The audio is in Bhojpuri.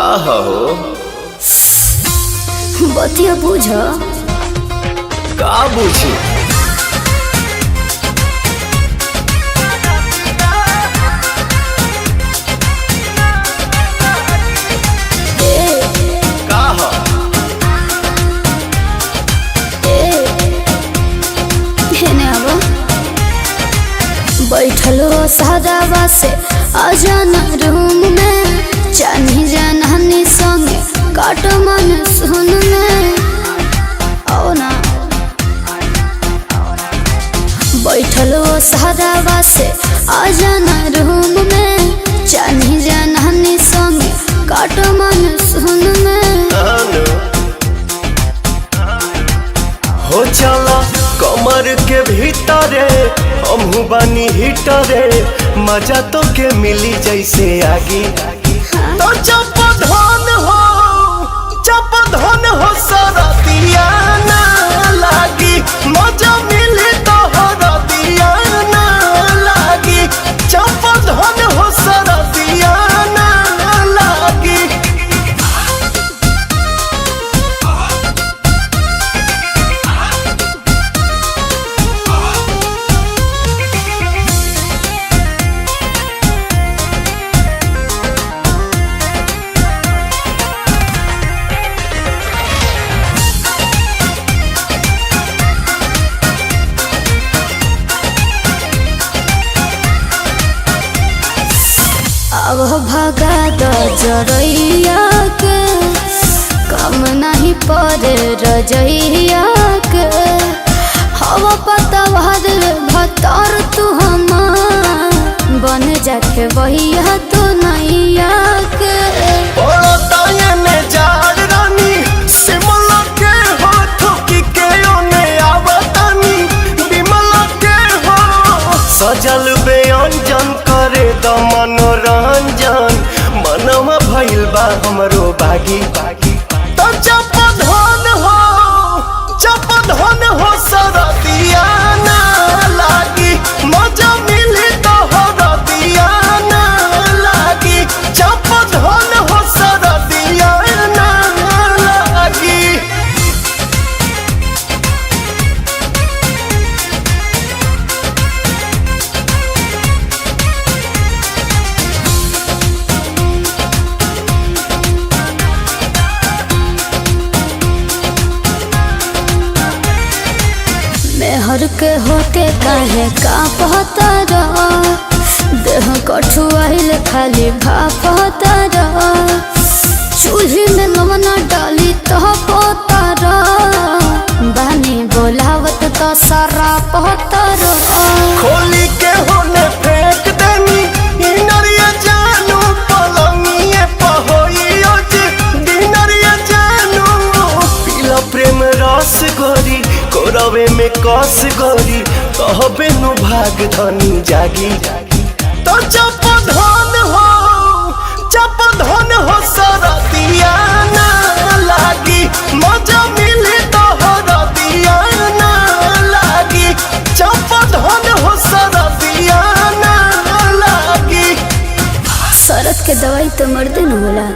का हो बतिया बुझ का बुझी का हो बैठलो सादावा से आजाना रूम में चानी जानहानी संगे काट मन सुन में आओ ना बैठलो सादावा से आजाना रूम में चानी जानहानी संगे काट मन सुन में हो चला कमर के भीतरे हमहू बानी हिटरे मजा तो के मिली जैसे आगी तो चप धन हो सरदिया ना लागी मजा मिली तो हरदिया ना लागी चप धन हो सरदिया ना लागी अब भगा द जरैया के कम नहीं पड़े रजैया के हवा पता भतर तू हमार बन जाके बहिया तो नैया के सजल व्यंजन करे द मनोरंजन मनवा भइल बा हमरो बागी तो चप धन हो सरदिया ना लागी मजा मिली तो हरदिया ना लागी चप धन हो सरदिया ना लागी मेहर के होते काहे का पहतर देह कठुआइल खाली भापतर चूल्ही में लवना डाली तो पोतर बानी बोलावत तो सारा पहतर खोली के होने फेंक देनी इनरिया जानू पलंगिए पहोइयो जे दिनरिया जानू पीला प्रेम रस गोरी कोरवे में कस गोरी कहबे नु भाग धनी जागी तो चप धन हो सरदिया ना लागी मजा मिली तो हरदिया ना लागी चप धन हो सरदिया ना लागी शरत के दवाई तो मर्दे न होला।